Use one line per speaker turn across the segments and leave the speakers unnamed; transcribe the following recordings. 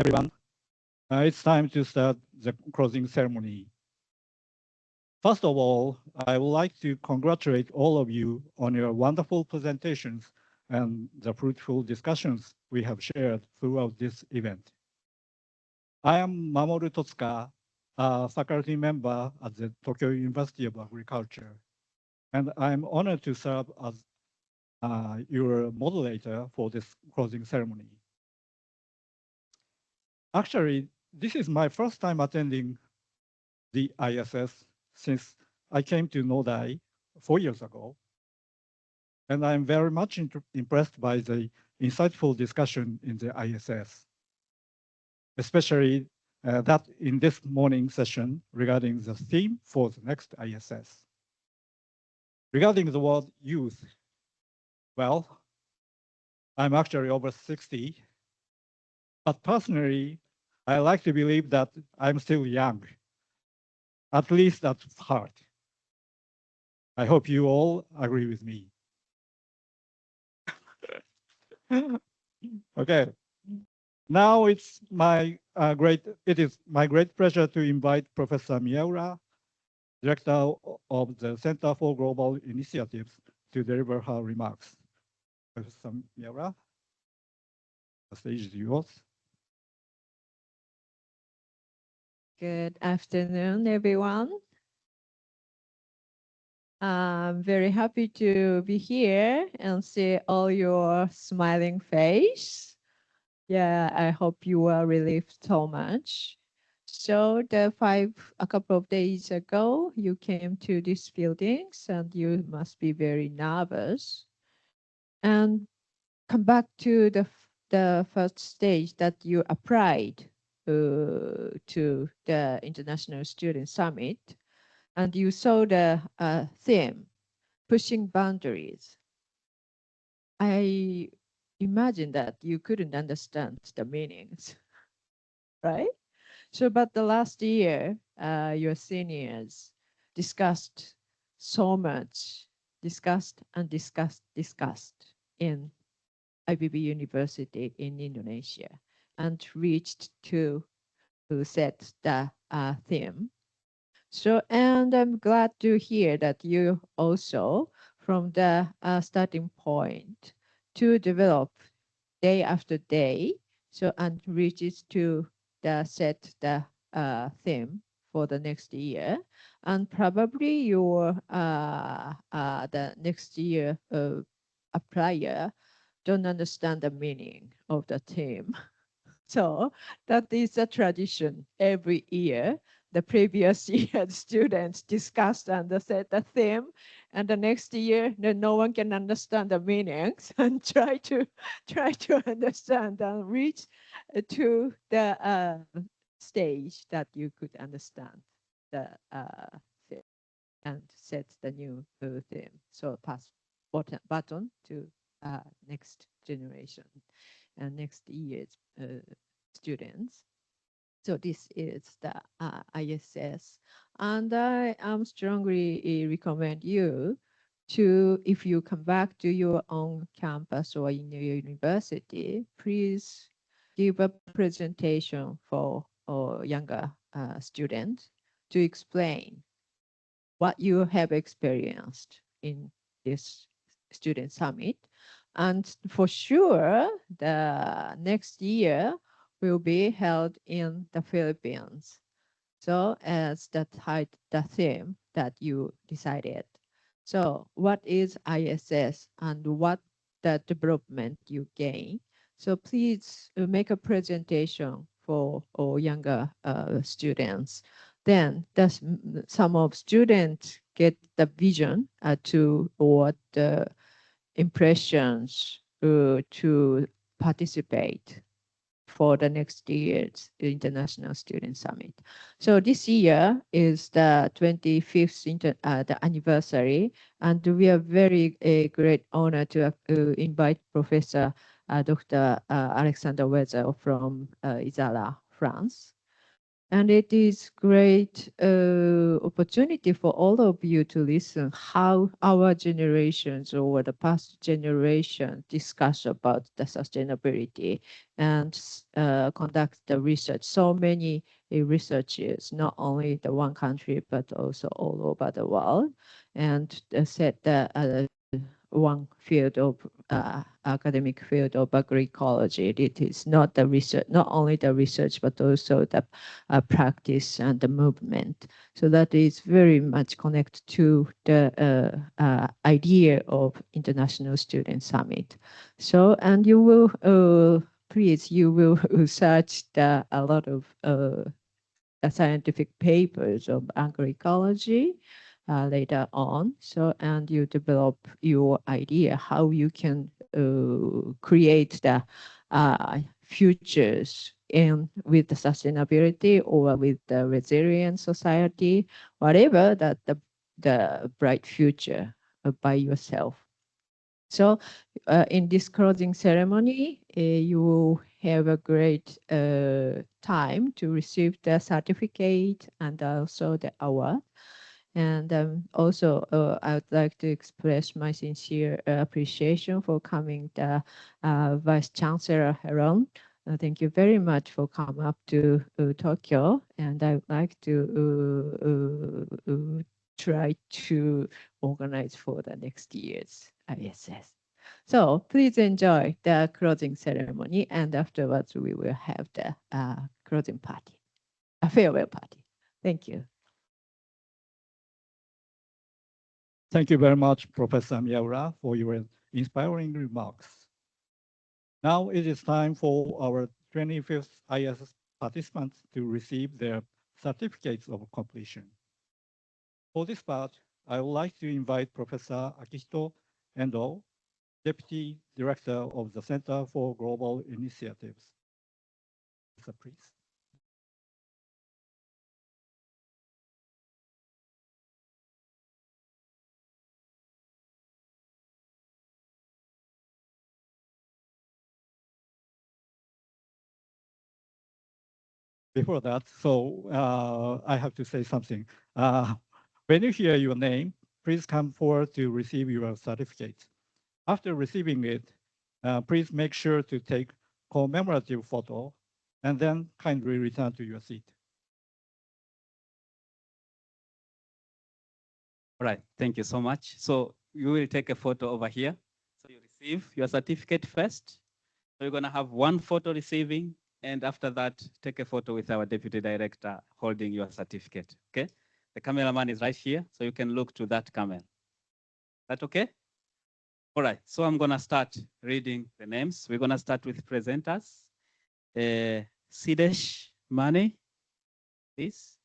everyone. It's time to start the closing ceremony. First of all, I would like to congratulate all of you on your wonderful presentations and the fruitful discussions we have shared throughout this event. I am Mamoru Totsuka, a faculty member at the Tokyo University of Agriculture, and I'm honored to serve as your moderator for this closing ceremony. Actually, this is my first time attending the ISS since I came to NODAI 4 years ago. And I'm very much impressed by the insightful discussion in the ISS, especially that in this morning session regarding the theme for the next ISS. Regarding the word youth, well, I'm actually over 60, but personally, I like to believe that I'm still young, at least at heart. I hope you all agree with me. Okay. Now it is my great pleasure to invite Professor Miyaura, Director of the Center for Global Initiatives, to deliver her remarks. Professor Miyaura, the stage is yours.
Good afternoon, everyone. I'm very happy to be here and see all your smiling face. Yeah, I hope you are relieved so much. So a couple of days ago, you came to these buildings and you must be very nervous. And come back to the first stage that you applied to the International Student Summit, and you saw the theme, pushing boundaries. I imagine that you couldn't understand the meanings, right? So, but the last year, your seniors discussed so much, discussed in IBB University in Indonesia, and reached to set the theme. So, and I'm glad to hear that you also, from the starting point, to develop day after day, so and reaches to set the theme for the next year, and probably your the next year applier don't understand the meaning of the theme. So that is a tradition every year. The previous year, the students discussed and set the theme, and the next year, no one can understand the meanings and try to understand and reach to the stage that you could understand the theme and set the new theme. So pass button to next generation and next year's students. So this is the ISS, and I strongly recommend you to, if you come back to your own campus or in your university, please give a presentation for younger students to explain what you have experienced in this student summit. And for sure, the next year will be held in the Philippines. So as the theme that you decided. So what is ISS and what the development you gain? So please make a presentation for all younger students. Then some of students get the vision or the impressions to participate for the next year's International Student Summit. So this year is the 25th the anniversary, and we are very great honor to invite Professor Dr. Alexander Wezer from Isala, France. And it is great opportunity for all of you to listen how our generations or the past generation discuss about the sustainability and conduct the research. So many researchers, not only the one country, but also all over the world, and set the one field of academic field of agroecology. It is not the research, not only the research, but also the practice and the movement. So that is very much connected to the idea of International Student Summit. So, and you will, please, you will search a lot of scientific papers of agroecology later on. So, and you develop your idea how you can create the futures in with the sustainability or with the resilient society, whatever that the bright future by yourself. So in this closing ceremony, you will have a great time to receive the certificate and also the award. And also, I would like to express my sincere appreciation for coming the Vice Chancellor Heron. Thank you very much for coming up to Tokyo, and I would like to try to organize for the next year's ISS. So please enjoy the closing ceremony, and afterwards we will have the closing party, a farewell party. Thank you.
Thank you very much, Professor Miyaura, for your inspiring remarks. Now it is time for our 25th ISS participants to receive their certificates of completion. For this part, I would like to invite Professor Akihito Endo, Deputy Director of the Center for Global Initiatives. Professor, please. Before that, so I have to say something. When you hear your name, please come forward to receive your certificate. After receiving it, please make sure to take commemorative photo and then kindly return to your seat.
All right, thank you so much. So you will take a photo over here. So you receive your certificate first. So you're gonna have one photo receiving, and after that, take a photo with our deputy director holding your certificate, okay? The cameraman is right here, so you can look to that camera. Is that okay? All right, so I'm gonna start reading the names. We're gonna start with presenters. Sidesh Mane, please.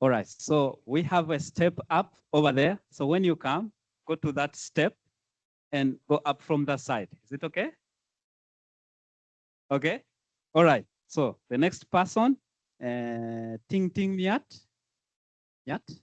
All right, so we have a step up over there. So when you come, go to that step and go up from that side. Is it okay? Okay. All right. So the next person, Ting Ting Miat. Miat.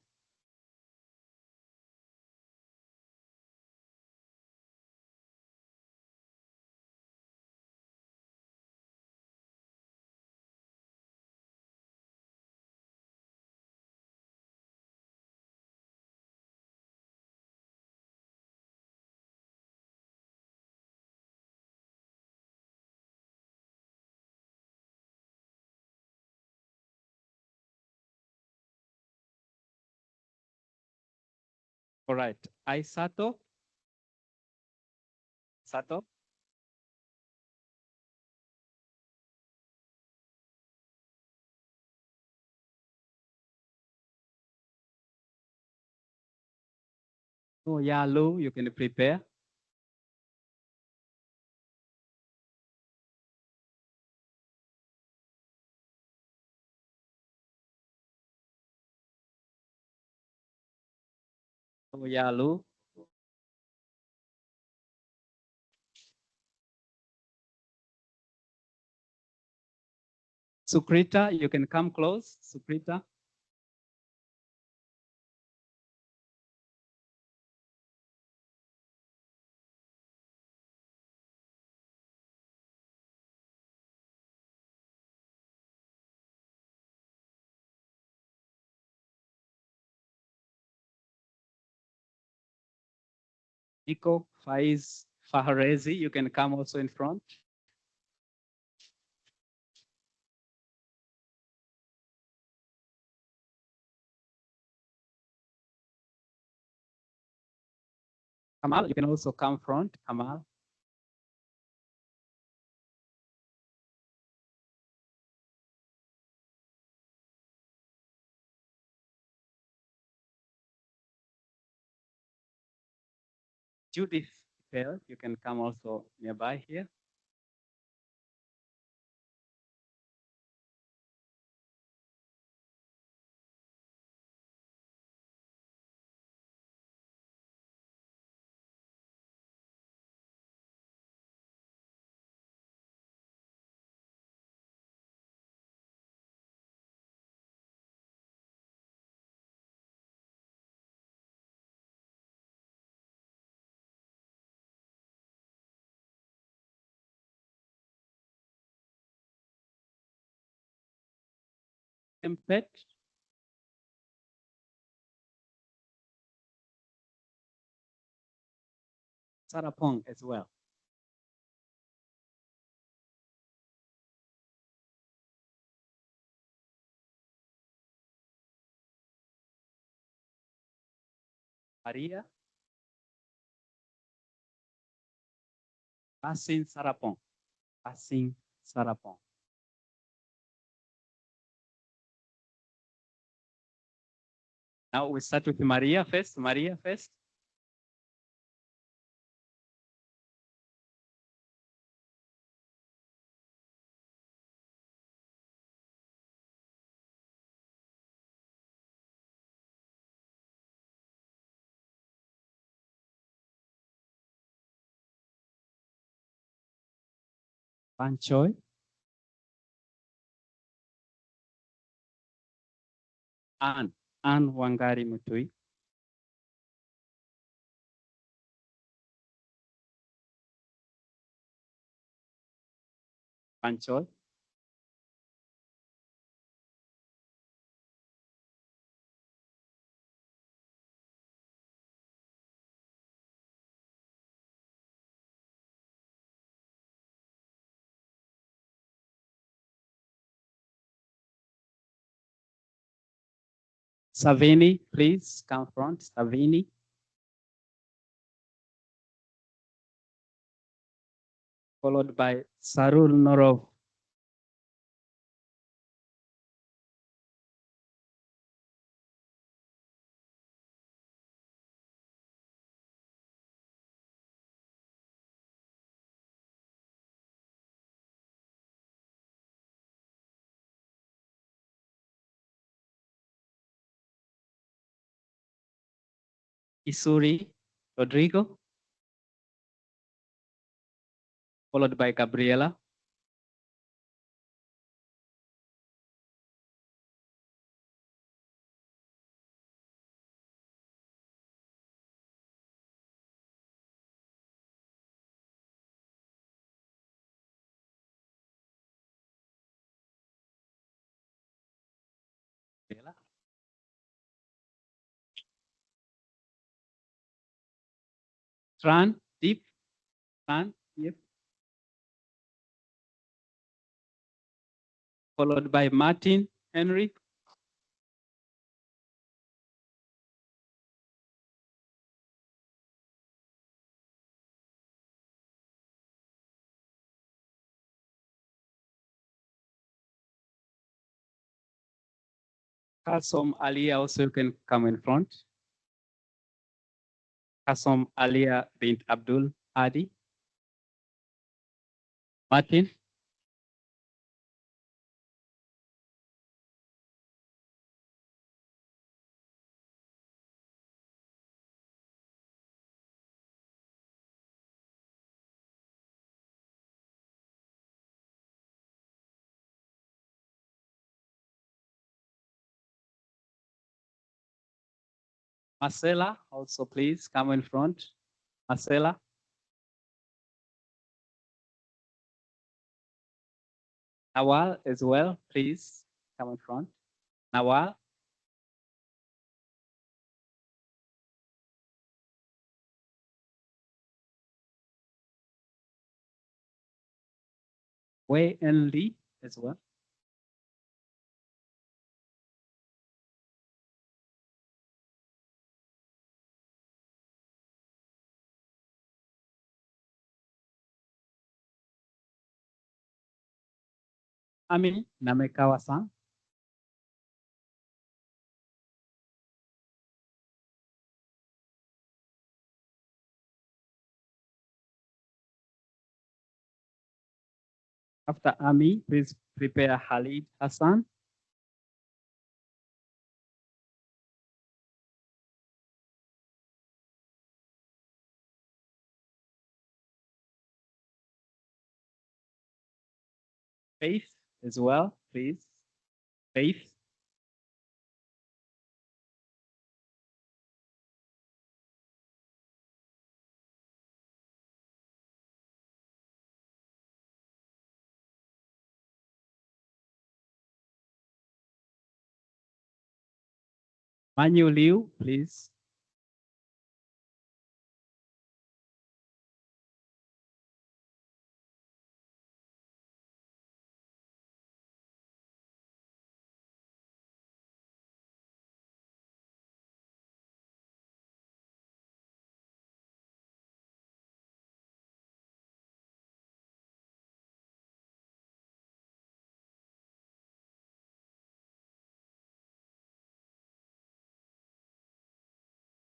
All right. Aisato. Sato. Oh, yeah, Lou, you can prepare. Yalu. Sukrita, you can come close, Sukrita. Nico Faiz Faharezi, you can come also in front. Kamal, you can also come front, Kamal. Judith Bell, you can come also nearby here. Tempet. Sarapong as well. Maria. Passing Sarapong. Passing Sarapong. Now we start with Maria first. Maria first. Panchoy. Anne Wangari Mutui. Panchoy. Savini, please come front. Savini. Followed by Sarul Norov. Isuri Rodrigo. Followed by Gabriela. Tran, Deep. Tran, yep. Followed by Martin Henry. Kasom Alia also can come in front. Kasom Alia bint Abdul Hadi. Martin. Marcella, also please come in front. Marcella. Nawal as well, please come in front. Nawal. Wei and Lee as well. Ami Namekawa-san. After Ami, please prepare Khalid Hassan. Faith as well, please. Faith. Manu Liu, please.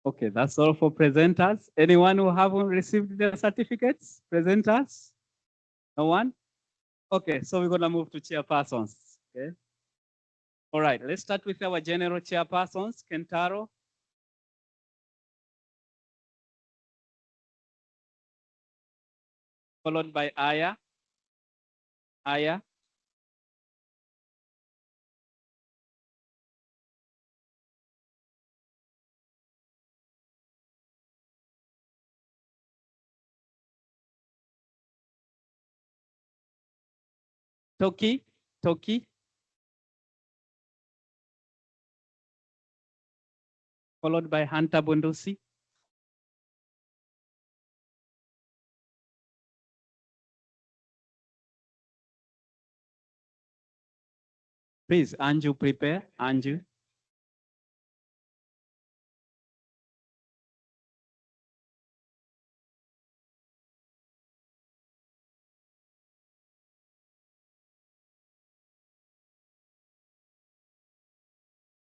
Okay, that's all for presenters. Anyone who haven't received their certificates? Presenters? No one? Okay, so we're gonna move to chairpersons. Okay. All right, let's start with our general chairpersons, Kentaro. Followed by Aya. Aya. Toki. Toki. Followed by Hunter Bundusi. Please, Anju, prepare. Anju.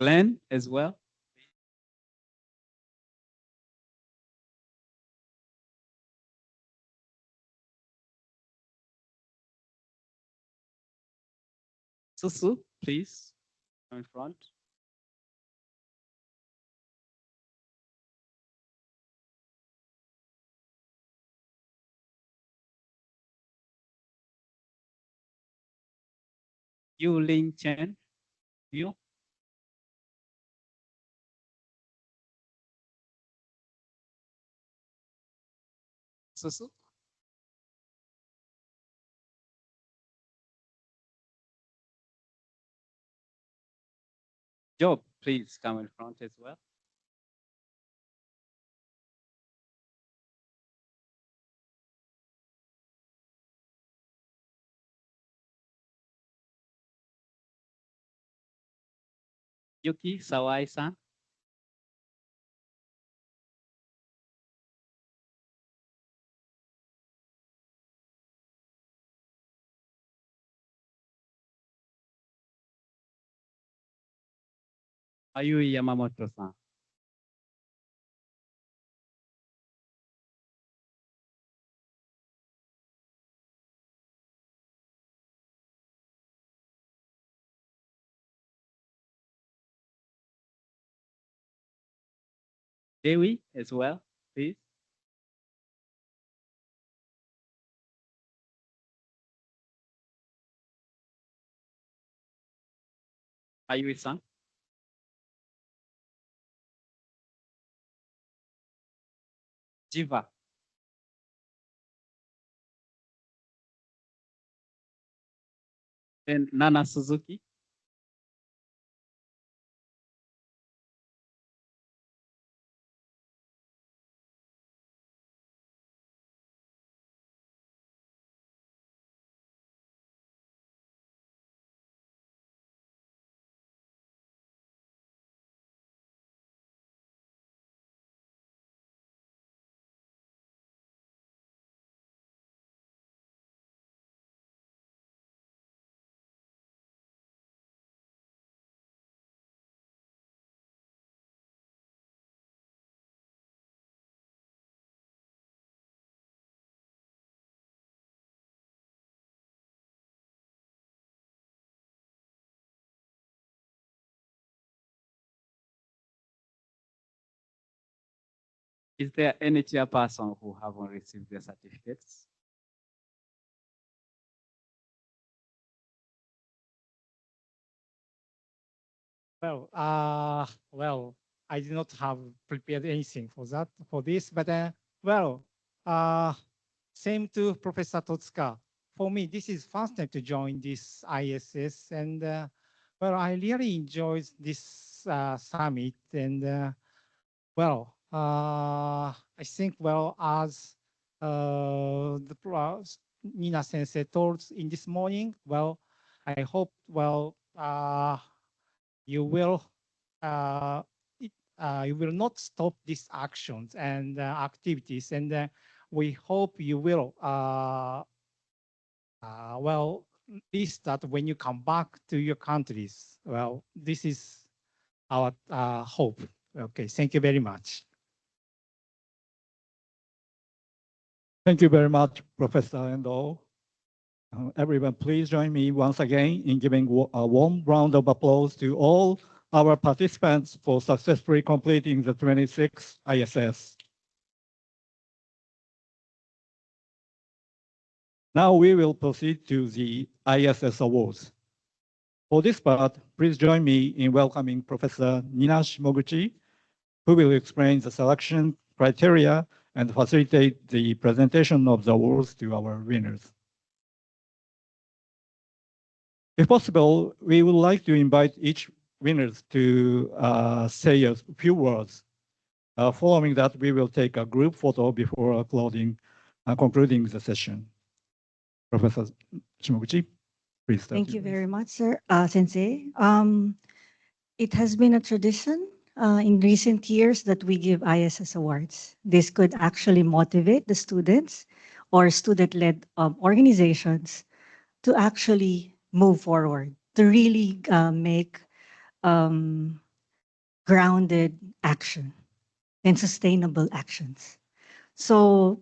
Glenn as well. Susu, please, come in front. Yu Ling Chen. You. Susu. Job, please come in front as well. Yuki Sawai-san. Ayui Yamamoto-san. Dewi as well, please. Ayui-san. Jiva. Then Nana Suzuki. Is there any chairperson who haven't received their certificates?
Well, I did not have prepared anything for this, but same to Professor Totsuka. For me, this is first time to join this ISS, and I really enjoyed this summit, and I think as Nina Sensei told in this morning, I hope you will uh, you will not stop these actions and activities, and we hope you will restart when you come back to your countries. Well, this is our hope. Okay, thank you very much.
Thank you very much, Professor Endo. Everyone, please join me once again in giving a warm round of applause to all our participants for successfully completing the 26th ISS. Now we will proceed to the ISS Awards. For this part, please join me in welcoming Professor Nina Shimoguchi, who will explain the selection criteria and facilitate the presentation of the awards to our winners. If possible, we would like to invite each winners to say a few words. Following that, we will take a group photo before concluding the session. Professor Shimoguchi, please start.
Thank you very much, sir, Sensei. It has been a tradition in recent years that we give ISS awards. This could actually motivate the students or student-led organizations to actually move forward, to really make grounded action and sustainable actions. So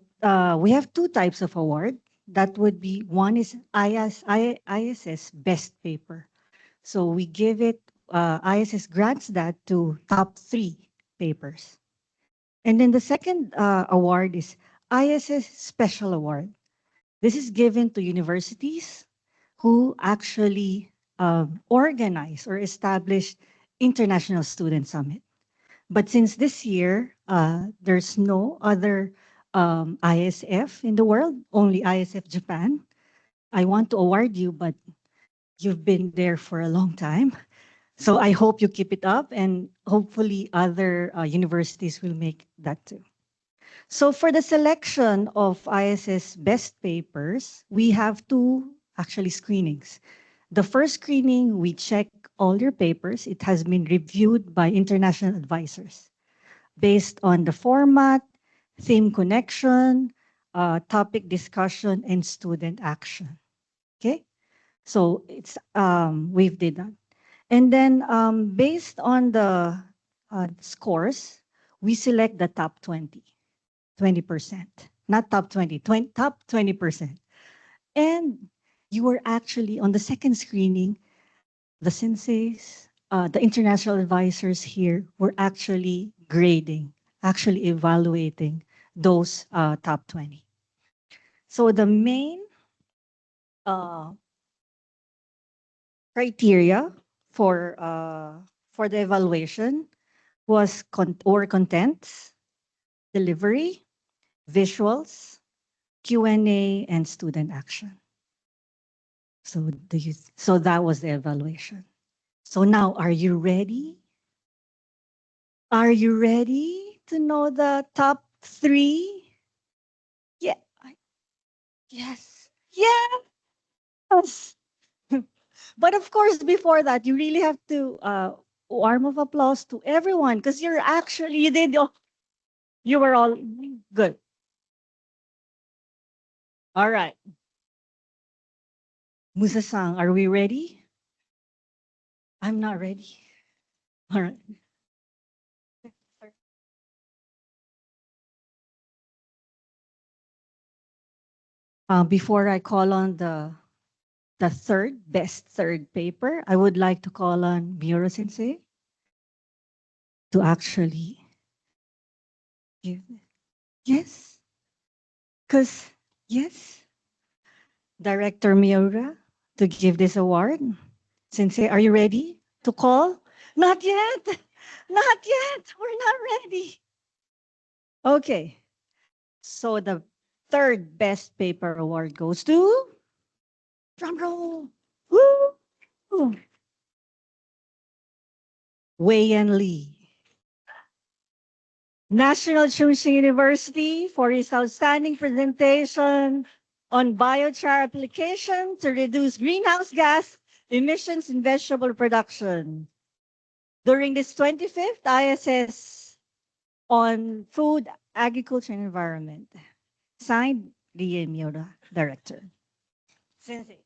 we have two types of award. That would be, one is ISS Best Paper. So we give it, ISS grants that to top 3 papers. And then the second award is ISS Special Award. This is given to universities who actually organize or establish International Student Summit. But since this year, there's no other ISF in the world, only ISF Japan. I want to award you, but you've been there for a long time. So I hope you keep it up, and hopefully other universities will make that too. So for the selection of ISS best papers, we have two actually screenings. The first screening, we check all your papers. It has been reviewed by international advisors based on the format, theme connection, topic discussion, and student action. Okay, so it's we've did that, and then based on the scores, we select the top 20%, not top 20, top 20%, and you were actually on the second screening. The senseis, the international advisors here were actually grading, actually evaluating those top 20. So the main criteria for the evaluation was contents, delivery, visuals, Q&A, and student action. So that was the evaluation. So now, are you ready? Are you ready to know the top 3? Yeah. Yes. Yes. But of course, before that, you really have to warm of applause to everyone because you were all good. All right. Musa-san, are we ready? I'm not ready. All right. Before I call on the best third paper, I would like to call on Miura Sensei to actually give. Yes. Because, yes, Director Miura to give this award. Sensei, are you ready to call? Not yet. Not yet. We're not ready. Okay. So the third best paper award goes to drum roll. Woo! Wei and Lee. National Chungcheong University for his outstanding presentation on biochar application to reduce greenhouse gas emissions in vegetable production during this 25th ISS on Food, Agriculture, and Environment. Signed, Rie Miura, Director. Sensei.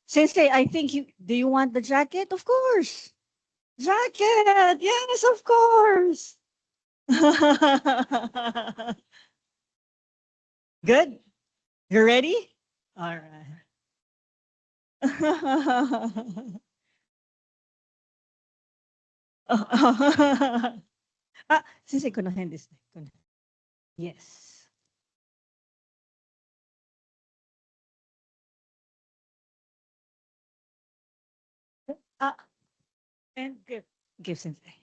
Sensei, I think do you want the jacket? Of course. Jacket, yes, of course. Good. You ready? All right. Sensei, hand this. Yes. Ah, and give Sensei.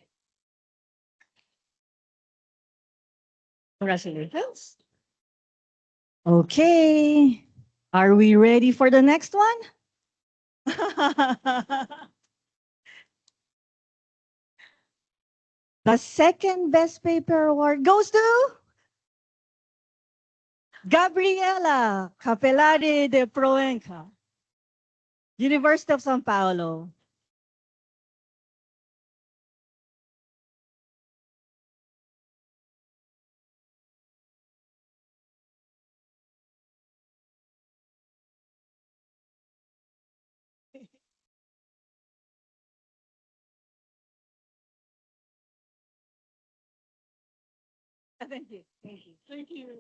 Congratulations. Okay. Are we ready for the next one? The second best paper award goes to Gabriela Capellari de Proenca, University of São Paulo. Thank you. Thank you. Thank you.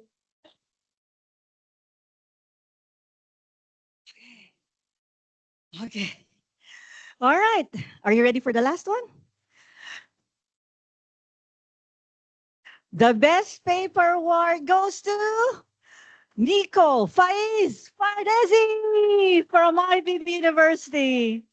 Okay. All right. Are you ready for the last one? The best paper award goes to Nico Faiz Fardezi from IBB University.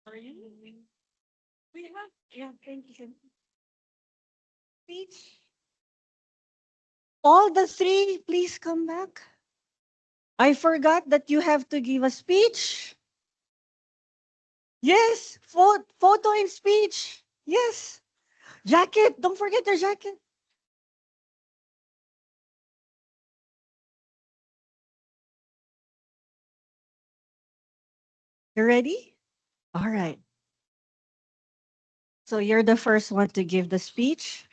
Are you? We have, yeah, thank you. Speech. All the three, please come back. I forgot that you have to give a speech. Yes, photo and speech. Yes. Jacket, don't forget your jacket. You ready? All right. So you're the first one to give the speech.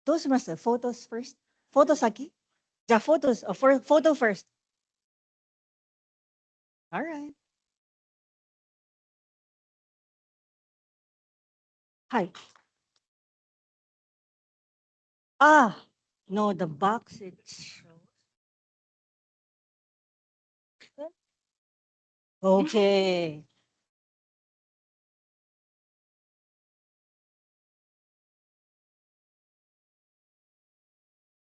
Those must have photos first. Photos aquí. The photos, photo first. All right. Hi. Ah, no, the box it shows. Okay.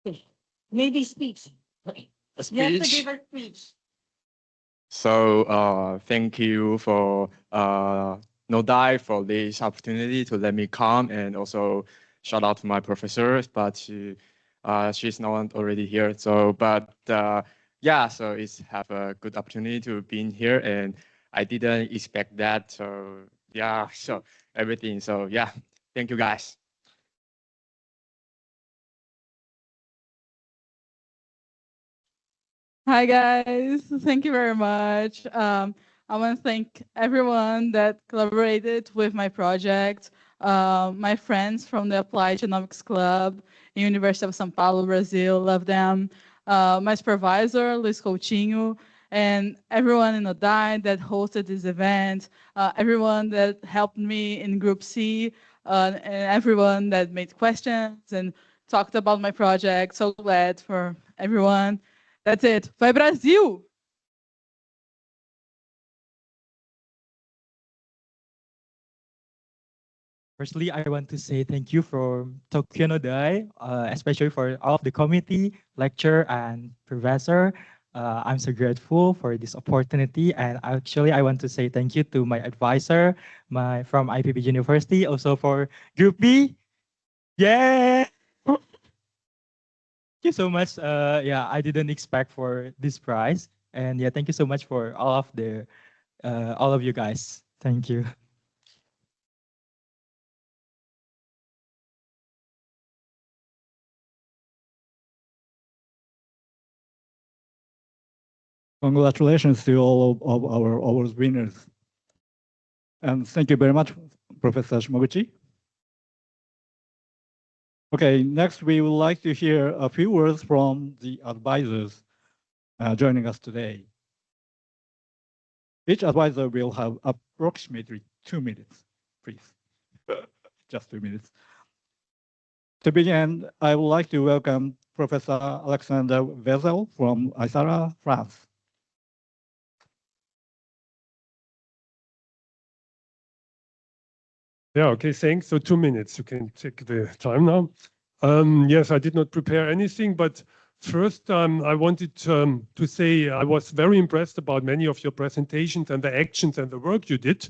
Okay. Maybe speech.
A
You have to
speech.
give a speech.
So thank you for Nodai for this opportunity to let me come, and also shout out to my professors, but she's not already here. So but yeah, so it's have a good opportunity to be in here, and I didn't expect that. So yeah, so everything. So yeah, thank you guys.
Hi guys, thank you very much. I want to thank everyone that collaborated with my project, my friends from the Applied Genomics Club, University of São Paulo, Brazil, love them. My supervisor, Luis Coutinho, and everyone in Nodai that hosted this event, everyone that helped me in Group C, and everyone that made questions and talked about my project. So glad for everyone. That's it. Vai Brasil!
Firstly, I want to say thank you for Tokyo NODAI, especially for all of the committee, lecturer, and professor. I'm so grateful for this opportunity. And actually, I want to say thank you to my advisor, from IPB University, also for Group B. Yeah! Thank you so much. Yeah, I didn't expect for this prize. And yeah, thank you so much for all of you guys. Thank you.
Congratulations to all of our awards winners. And thank you very much, Professor Shimoguchi. Okay, next we would like to hear a few words from the advisors joining us today. Each advisor will have approximately 2 minutes, please. Just 2 minutes. To begin, I would like to welcome Professor Alexander Vezel from ISARA, France.
Yeah, okay, thanks. So 2 minutes, you can take the time now. Yes, I did not prepare anything, but first I wanted to say I was very impressed about many of your presentations and the actions and the work you did.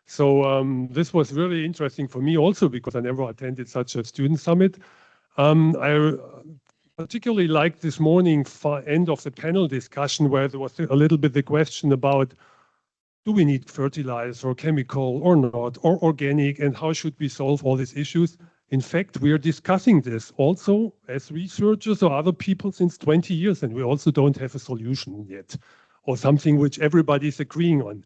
So this was really interesting for me also because I never attended such a student summit. I particularly liked this morning end of the panel discussion where there was a little bit the question about do we need fertilizer or chemical or not, or organic, and how should we solve all these issues? In fact, we are discussing this also as researchers or other people since 20 years, and we also don't have a solution yet, or something which everybody is agreeing on.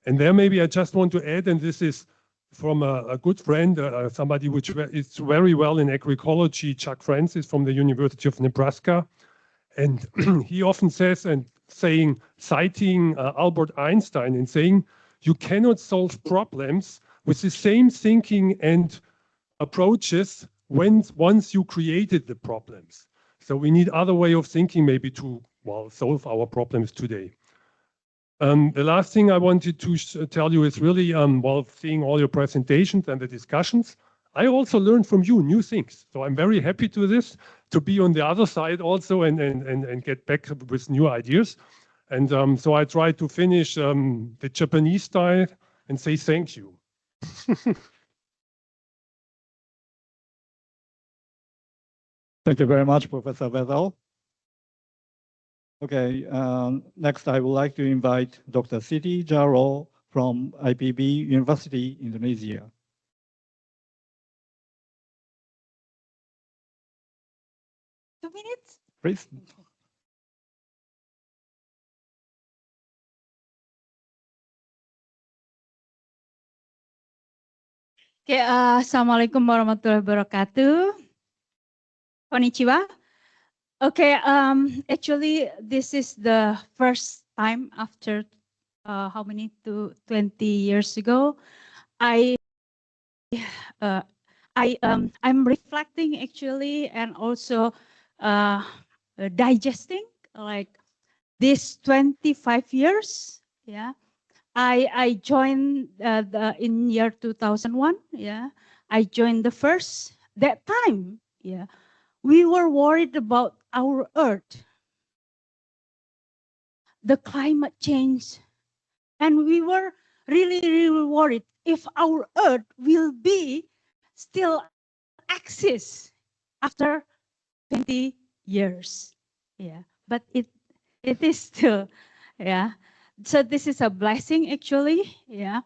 And there maybe I just want to add, and this is from a good friend, somebody which is very well in agroecology, Chuck Francis from the University of Nebraska. And he often says, and citing Albert Einstein and saying, you cannot solve problems with the same thinking and approaches once you created the problems. So we need other way of thinking maybe to solve our problems today. The last thing I wanted to tell you is really, while seeing all your presentations and the discussions, I also learned from you new things. So I'm very happy to this, to be on the other side also and get back with new ideas. And so I try to finish the Japanese style and say thank you.
Thank you very much, Professor Vezel. Okay, next I would like to invite Dr. Siti Jaro from IPB University, Indonesia.
2 minutes?
Please.
Okay, Assalamualaikum warahmatullahi wabarakatuh. Konnichiwa. Okay, actually, this is the first time after how many 20 years ago, I I'm reflecting actually, and also digesting like this 25 years. Yeah, I joined in year 2001. Yeah, I joined the first. That time, yeah, we were worried about our Earth, the climate change, and we were really, really worried if our Earth will be still exist after 20 years. Yeah, but it is still, yeah. So this is a blessing actually, yeah.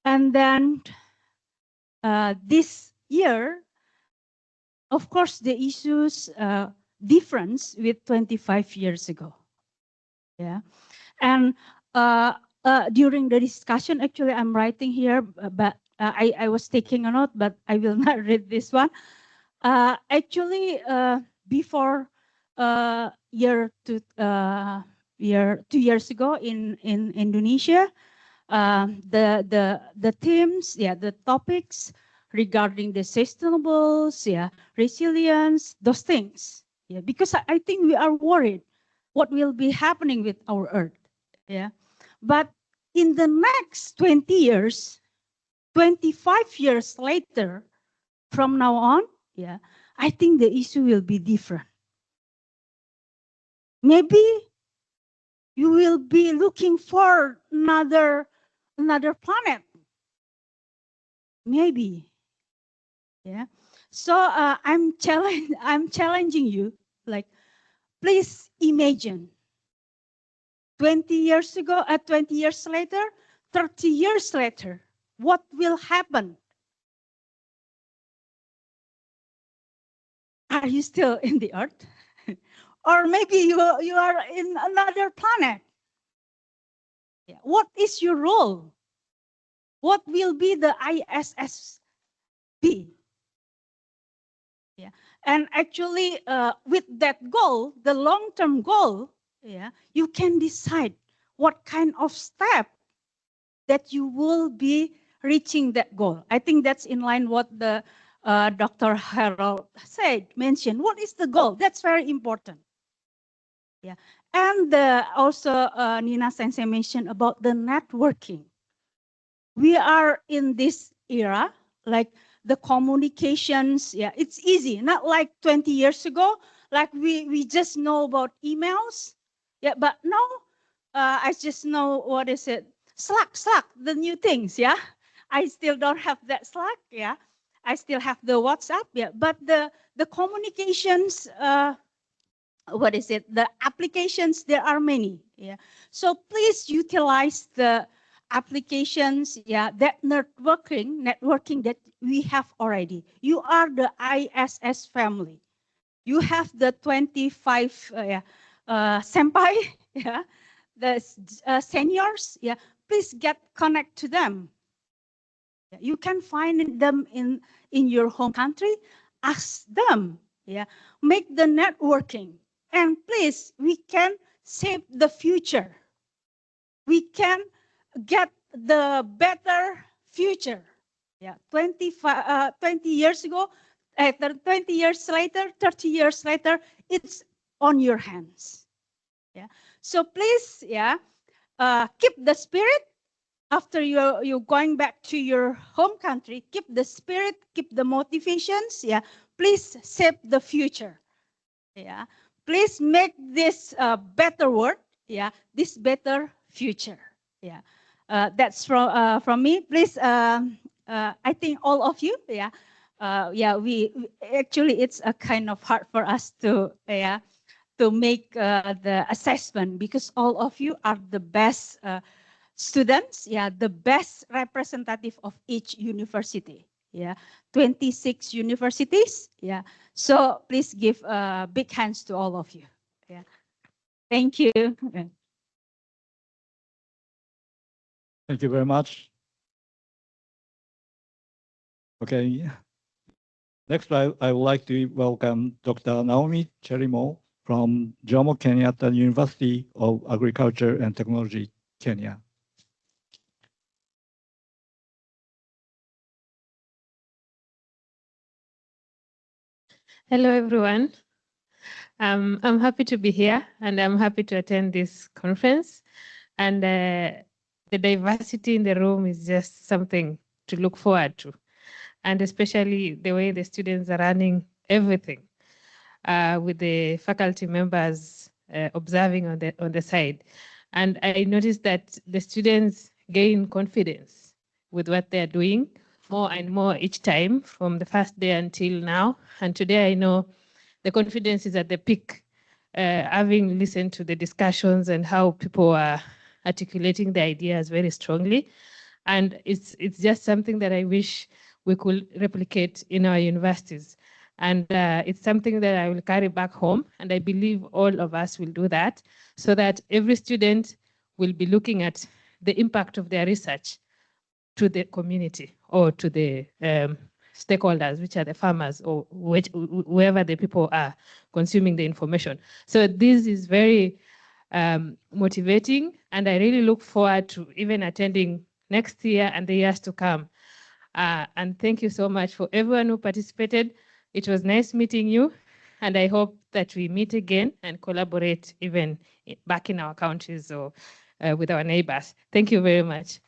And then this year, of course, the issues difference with 25 years ago. Yeah, and during the discussion, actually, I'm writing here, but I was taking a note, but I will not read this one. Actually, before year 2 years ago in Indonesia, the themes, yeah, the topics regarding the sustainables, yeah, resilience, those things, yeah, because I think we are worried what will be happening with our Earth, yeah, but in the next 20 years, 25 years later, from now on, yeah, I think the issue will be different. Maybe you will be looking for another planet. Maybe, yeah. So I'm challenging you. Like, please imagine 20 years ago, 20 years later, 30 years later, what will happen? Are you still in the Earth? Or maybe you are in another planet. Yeah. What is your role? What will be the ISS be? Yeah. And actually, with that goal, the long-term goal, yeah, you can decide what kind of step that you will be reaching that goal. I think that's in line what the Dr. Harold mentioned. What is the goal? That's very important. Yeah. And also Nina Sensei mentioned about the networking. We are in this era, like the communications, yeah, it's easy, not like 20 years ago, like we just know about emails, yeah, but now I just know, what is it, Slack, the new things, yeah. I still don't have that Slack, yeah. I still have the WhatsApp, yeah, but the communications, what is it, the applications, there are many, yeah. So please utilize the applications, yeah, that networking that we have already. You are the ISS family. You have the 25 senpai, yeah, the seniors, yeah. Please get connect to them. You can find them in your home country. Ask them, yeah. Make the networking, and please, we can save the future. We can get the better future. Yeah, 20 years ago, 20 years later, 30 years later, it's on your hands. Yeah. So please, yeah, keep the spirit. After you're going back to your home country, keep the spirit, keep the motivations. Yeah, please save the future. Yeah, please make this better world. Yeah, this better future. Yeah, that's from me. Please, I think all of you. Yeah, yeah. We actually, it's a kind of hard for us to to make the assessment, because all of you are the best students, yeah, the best representative of each university, yeah, 26 universities, yeah. So please give big hands to all of you, yeah. Thank you.
Thank you very much. Okay. Next, I would like to welcome Dr. Naomi Cherimo from Jomo Kenyatta University of Agriculture and Technology, Kenya.
Hello, everyone. I'm happy to be here and I'm happy to attend this conference. And the diversity in the room is just something to look forward to. And especially the way the students are running everything with the faculty members observing on the side. And I noticed that the students gain confidence with what they're doing more and more each time from the first day until now. And today I know the confidence is at the peak, having listened to the discussions and how people are articulating the ideas very strongly. And it's just something that I wish we could replicate in our universities. And it's something that I will carry back home. And I believe all of us will do that so that every student will be looking at the impact of their research to the community or to the stakeholders, which are the farmers or whoever the people are consuming the information. So this is very motivating, and I really look forward to even attending next year and the years to come. And thank you so much for everyone who participated. It was nice meeting you, and I hope that we meet again and collaborate even back in our countries or with our neighbors. Thank you very much.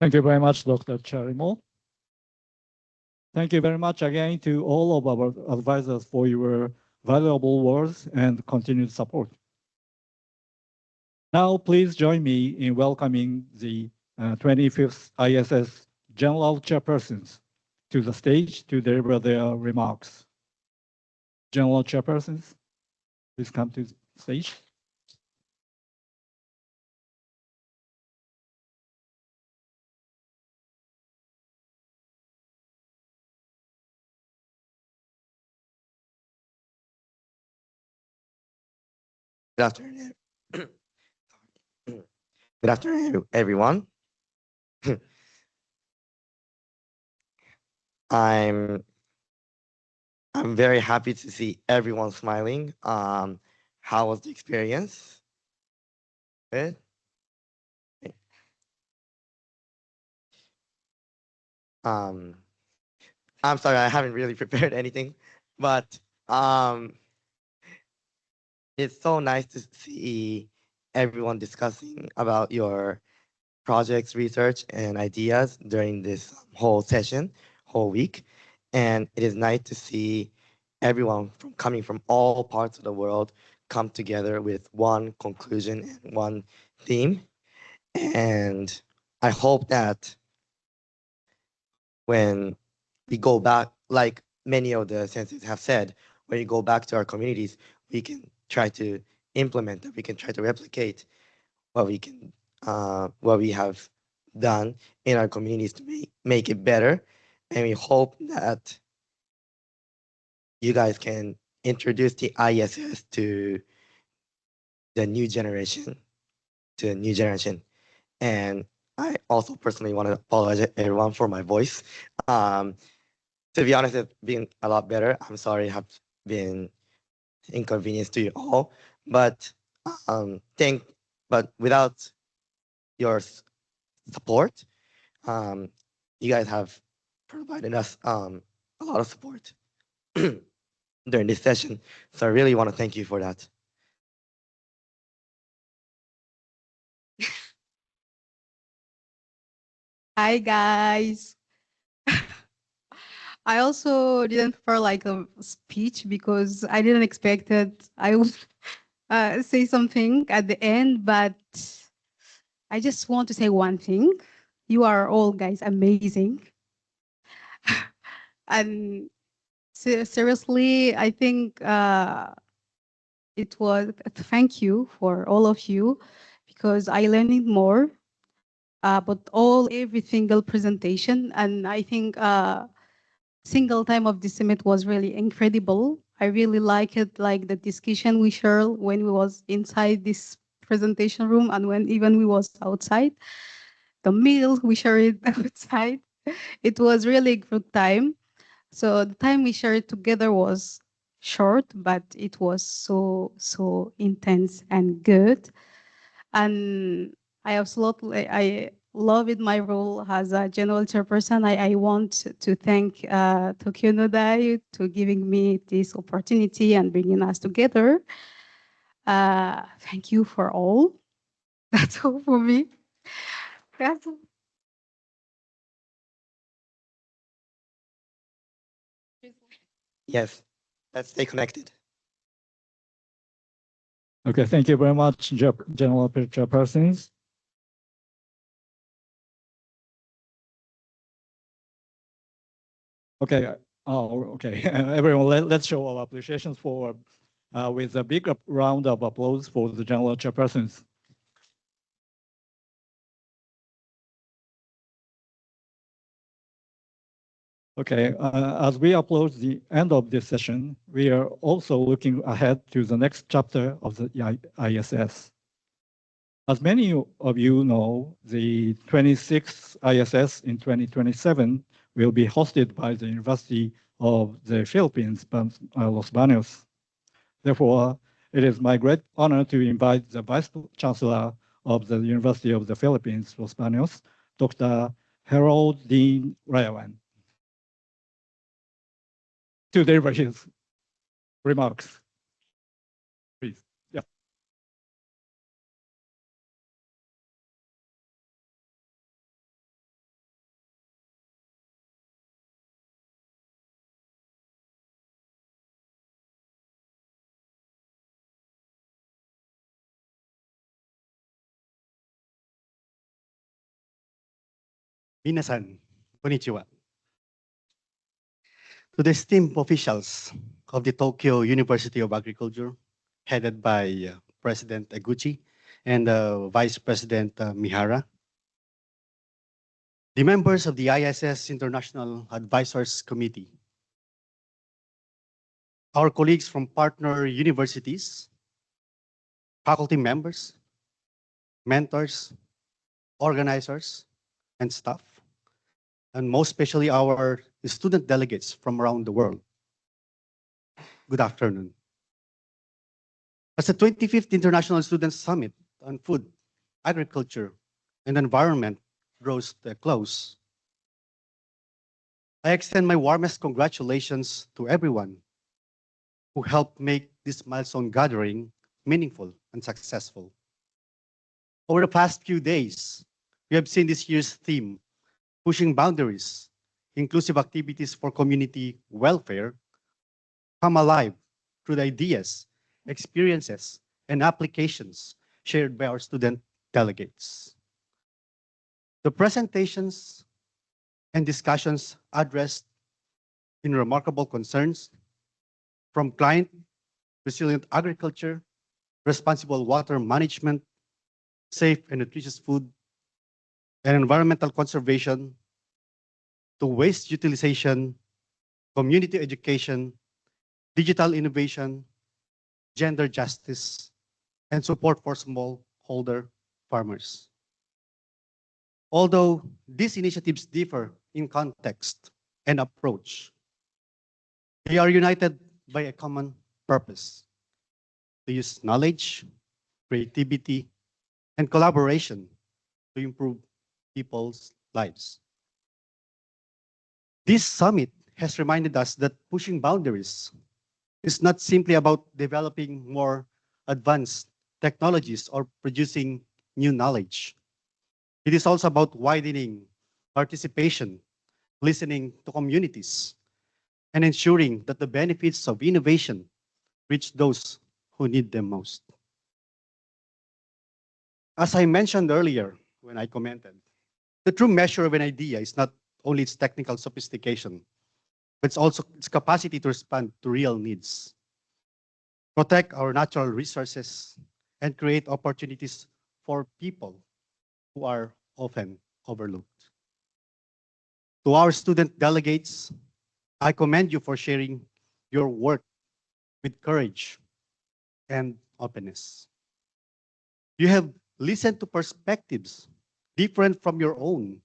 Thank you very much, Dr. Charimo. Thank you very much again to all of our advisors for your valuable words and continued support. Now, please join me in welcoming the 25th ISS General Chairpersons to the stage to deliver their remarks. General Chairpersons, please come to the stage.
Good afternoon. Good afternoon, everyone. I'm very happy to see everyone smiling. How was the experience? Good. I'm sorry, I haven't really prepared anything, but it's so nice to see everyone discussing about your projects, research, and ideas during this whole session, whole week. And it is nice to see everyone coming from all parts of the world come together with one conclusion and one theme. And I hope that when we go back, like many of the senseis have said, when we go back to our communities, we can try to implement that, we can try to replicate what we have done in our communities to make it better. And we hope that you guys can introduce the ISS to the new generation, And I also personally want to apologize everyone for my voice. To be honest, it's been a lot better. I'm sorry I have been inconvenience to you all, but without your support, you guys have provided us a lot of support during this session. So I really want to thank you for that.
Hi guys. I also didn't prepare like a speech because I didn't expect that I would say something at the end, but I just want to say one thing. You are all guys amazing. And seriously, I think it was thank you for all of you because I learned more about every single presentation, and I think single time of the summit was really incredible. I really like it, like the discussion we shared when we was inside this presentation room and when even we was outside. The meal we shared outside. It was really a good time. So the time we shared together was short, but it was so intense and good. And I love it, my role as a general chairperson. I want to thank Tokyo NODAI to giving me this opportunity and bringing us together. Thank you for all. That's all for me. That's all.
Yes, let's stay connected.
Okay, thank you very much, General Chairpersons. Okay, okay, everyone, let's show our appreciations for with a big round of applause for the General Chairpersons. Okay, as we approach the end of this session, we are also looking ahead to the next chapter of the ISS. As many of you know, the 26th ISS in 2027 will be hosted by the University of the Philippines, Los Baños. Therefore, it is my great honor to invite the Vice Chancellor of the University of the Philippines, Los Baños, Dr. Harold Dean Rayawan, to deliver his remarks. Please. Yeah.
Minasan, konnichiwa. To the esteemed officials of the Tokyo University of Agriculture, headed by President Eguchi and Vice President Mihara, the members of the ISS International Advisors Committee, our colleagues from partner universities, faculty members, mentors, organizers, and staff, and most especially our student delegates from around the world. Good afternoon. As the 25th International Students Summit on Food, Agriculture, and Environment draws to a close, I extend my warmest congratulations to everyone who helped make this milestone gathering meaningful and successful. Over the past few days, we have seen this year's theme, Pushing Boundaries, Inclusive Activities for Community Welfare, come alive through the ideas, experiences, and applications shared by our student delegates. The presentations and discussions addressed in remarkable concerns from climate, resilient agriculture, responsible water management, safe and nutritious food, and environmental conservation, to waste utilization, community education, digital innovation, gender justice, and support for smallholder farmers. Although these initiatives differ in context and approach, they are united by a common purpose: to use knowledge, creativity, and collaboration to improve people's lives. This summit has reminded us that pushing boundaries is not simply about developing more advanced technologies or producing new knowledge. It is also about widening participation, listening to communities, and ensuring that the benefits of innovation reach those who need them most. As I mentioned earlier when I commented, the true measure of an idea is not only its technical sophistication, but it's also its capacity to respond to real needs, protect our natural resources, and create opportunities for people who are often overlooked. To our student delegates, I commend you for sharing your work with courage and openness. You have listened to perspectives different from your own,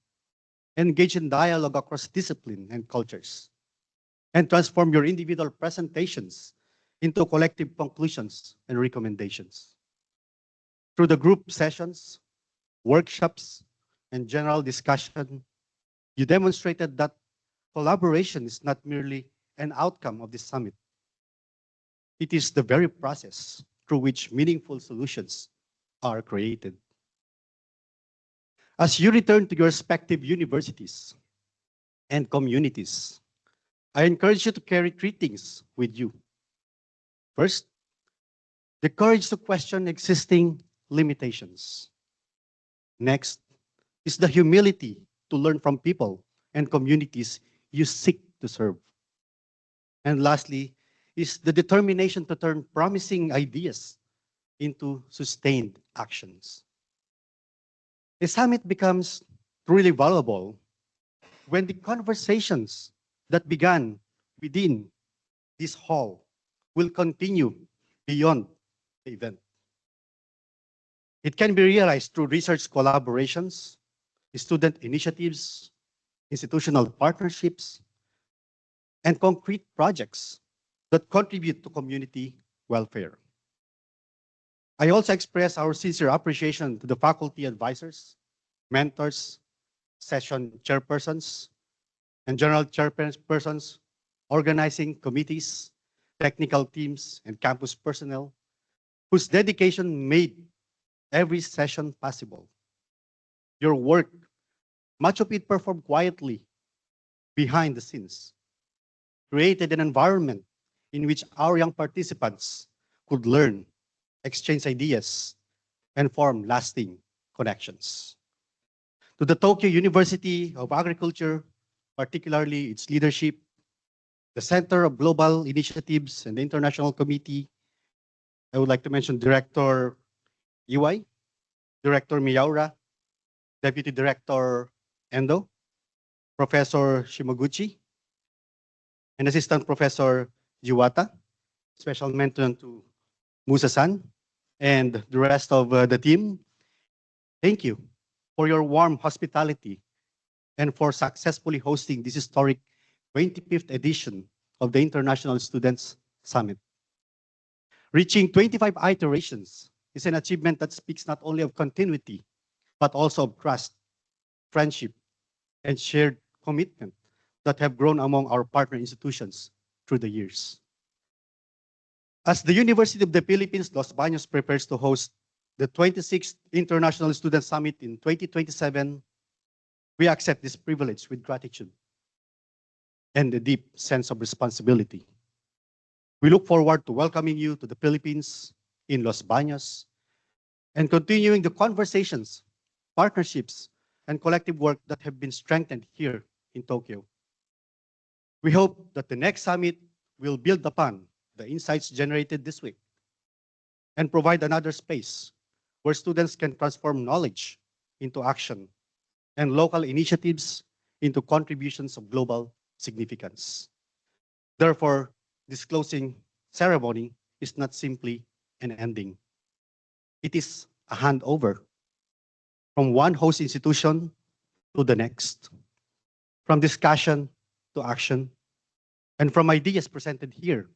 engage in dialogue across discipline and cultures, and transform your individual presentations into collective conclusions and recommendations. Through the group sessions, workshops, and general discussion, you demonstrated that collaboration is not merely an outcome of the summit. It is the very process through which meaningful solutions are created. As you return to your respective universities and communities, I encourage you to carry three things with you. First, the courage to question existing limitations. Next is the humility to learn from people and communities you seek to serve. And lastly is the determination to turn promising ideas into sustained actions. A summit becomes truly valuable when the conversations that began within this hall will continue beyond the event. It can be realized through research collaborations, student initiatives, institutional partnerships, and concrete projects that contribute to community welfare. I also express our sincere appreciation to the faculty advisors, mentors, session chairpersons, and general chairpersons, organizing committees, technical teams, and campus personnel whose dedication made every session possible. Your work, much of it performed quietly behind the scenes, created an environment in which our young participants could learn, exchange ideas, and form lasting connections. To the Tokyo University of Agriculture, particularly its leadership, the Center of Global Initiatives and the International Committee, I would like to mention Director Iwai, Director Miyaura, Deputy Director Endo, Professor Shimoguchi, and Assistant Professor Jiwata. Special mention to Musa-san and the rest of the team. Thank you for your warm hospitality and for successfully hosting this historic 25th edition of the International Students Summit. Reaching 25 iterations is an achievement that speaks not only of continuity, but also of trust, friendship, and shared commitment that have grown among our partner institutions through the years. As the University of the Philippines, Los Baños prepares to host the 26th International Student Summit in 2027, we accept this privilege with gratitude and a deep sense of responsibility. We look forward to welcoming you to the Philippines in Los Baños and continuing the conversations, partnerships, and collective work that have been strengthened here in Tokyo. We hope that the next summit will build upon the insights generated this week and provide another space where students can transform knowledge into action and local initiatives into contributions of global significance. Therefore, this closing ceremony is not simply an ending. It is a handover from one host institution to the next, from discussion to action, and from ideas presented here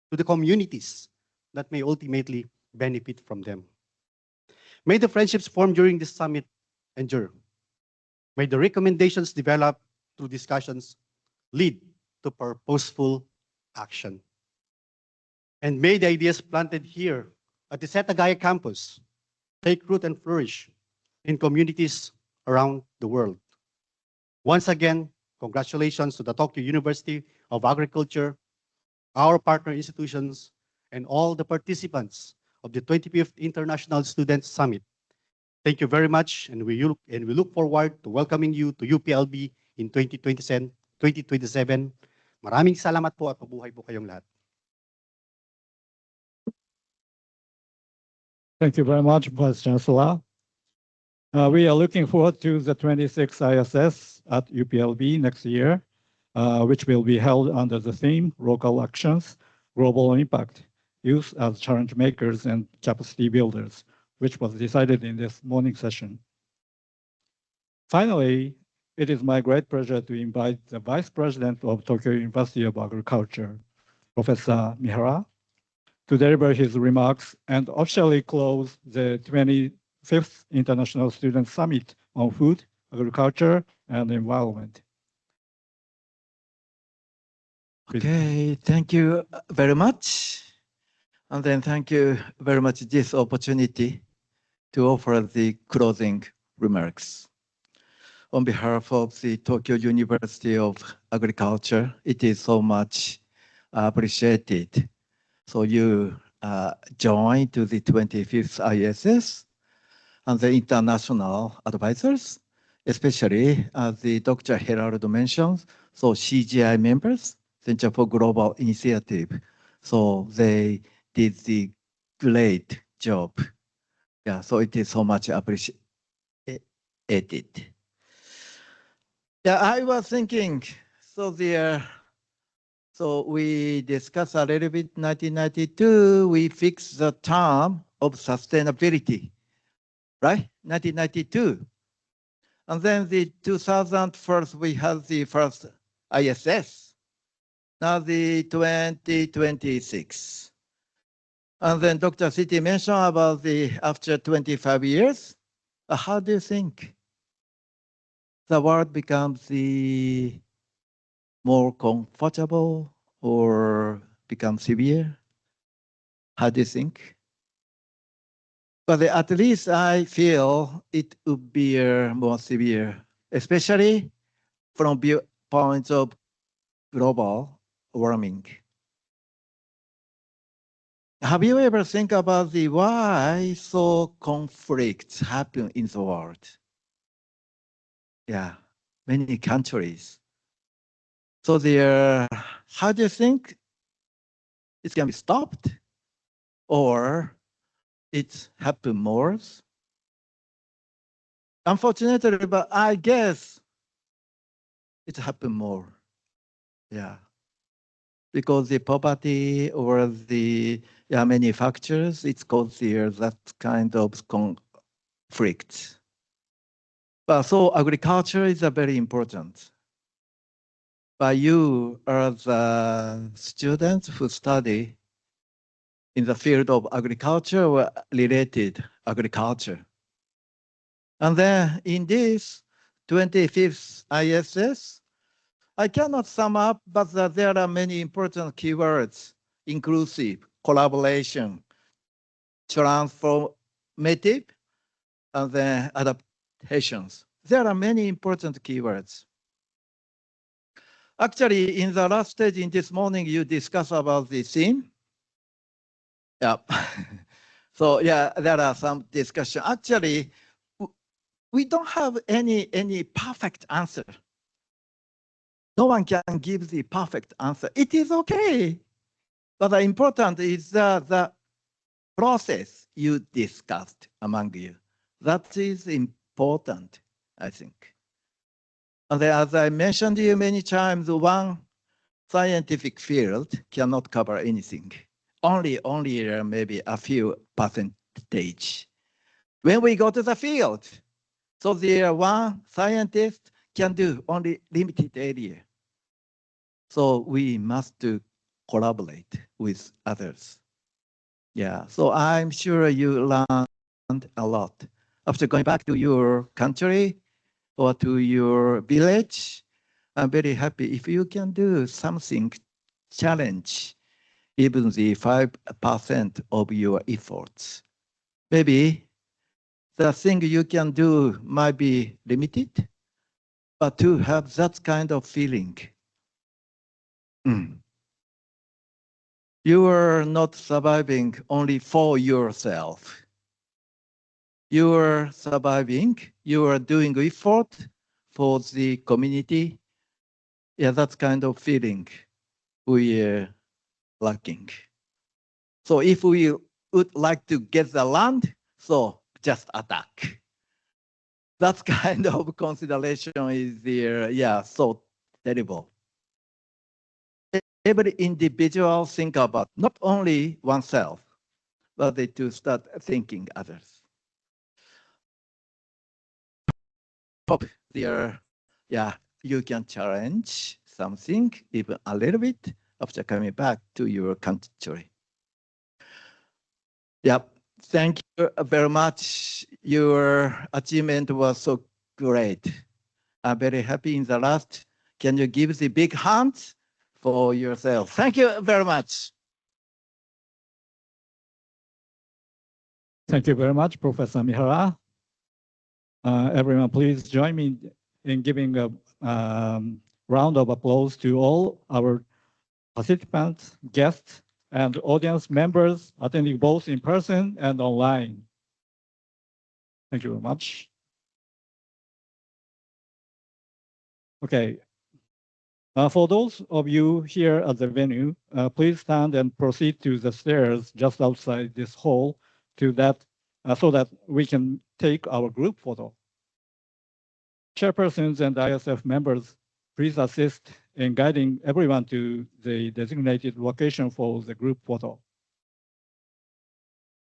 to the communities that may ultimately benefit from them. May the friendships formed during this summit endure. May the recommendations developed through discussions lead to purposeful action. And may the ideas planted here at the Setagaya campus take root and flourish in communities around the world. Once again, congratulations to the Tokyo University of Agriculture, our partner institutions, and all the participants of the 25th International Students Summit. Thank you very much, and we look forward to welcoming you to UPLB in 2027. Maraming salamat po at mabuhay po kayong lahat.
Thank you very much, Vice Chancellor. We are looking forward to the 26th ISS at UPLB next year, which will be held under the theme Local Actions, Global Impact, Youth as Challenge Makers and Capacity Builders, which was decided in this morning session. Finally, it is my great pleasure to invite the Vice President of Tokyo University of Agriculture, Professor Mihara, to deliver his remarks and officially close the 25th International Student Summit on food, agriculture, and environment.
Okay, thank you very much. And then thank you very much this opportunity to offer the closing remarks. On behalf of the Tokyo University of Agriculture, it is so much appreciated. So you join to the 25th ISS and the international advisors, especially as the Dr. Gerardo mentioned, so CGI members, Center for Global Initiative. So they did the great job. Yeah, so it is so much appreciated. Yeah, I was thinking, so we discussed a little bit 1992, we fixed the term of sustainability, right? 1992. And then the 2001, we had the first ISS. Now the 2026. And then Dr. Citi mentioned about the after 25 years. How do you think the world becomes the more comfortable or become severe? How do you think? But at least I feel it would be more severe, especially from viewpoints of global warming. Have you ever think about the why so conflicts happen in the world? Yeah, many countries. So how do you think it can be stopped or it happen more? Unfortunately, but I guess it happen more. Yeah. Because the poverty or the many factors, it's caused that kind of conflict. But so agriculture is very important. But you are the students who study in the field of agriculture or related agriculture. And then in this 25th ISS, I cannot sum up, but there are many important keywords: inclusive, collaboration, transformative, and then adaptations. There are many important keywords. Actually, in the last stage in this morning, you discussed about the theme. Yeah. So yeah, there are some discussion. Actually, we don't have any perfect answer. No one can give the perfect answer. It is okay. But the important is the process you discussed among you. That is important, I think. And as I mentioned to you many times, one scientific field cannot cover anything. Only maybe a few percentage. When we go to the field, so the one scientist can do only limited area. So we must collaborate with others. Yeah, so I'm sure you learned a lot. After going back to your country or to your village, I'm very happy if you can do something, challenge even the 5% of your efforts. Maybe the thing you can do might be limited, but to have that kind of feeling, you are not surviving only for yourself. You are surviving, you are doing effort for the community. Yeah, that kind of feeling we are lacking. So if we would like to get the land, so just attack. That kind of consideration is there, so terrible. Every individual think about not only oneself, but they to start thinking others. Hope you can challenge something even a little bit after coming back to your country. Yep. Thank you very much. Your achievement was so great. I'm very happy in the last. Can you give the big hand for yourself? Thank you very much.
Thank you very much, Professor Mihara. Everyone, please join me in giving a round of applause to all our participants, guests, and audience members attending both in person and online. Thank you very much. Okay. For those of you here at the venue, please stand and proceed to the stairs just outside this hall to that, so that we can take our group photo. Chairpersons and ISF members, please assist in guiding everyone to the designated location for the group photo.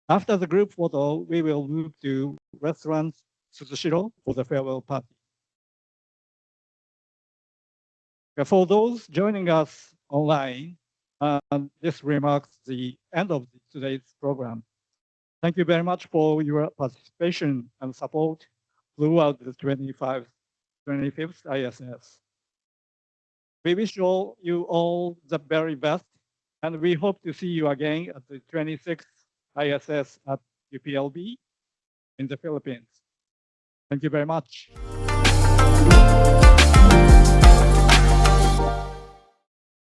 After the group photo, we will move to restaurant Suzushiro for the farewell party. For those joining us online, this remarks the end of today's program. Thank you very much for your participation and support throughout the 25th ISS. We wish you all the very best, and we hope to see you again at the 26th ISS at UPLB in the Philippines. Thank you very much.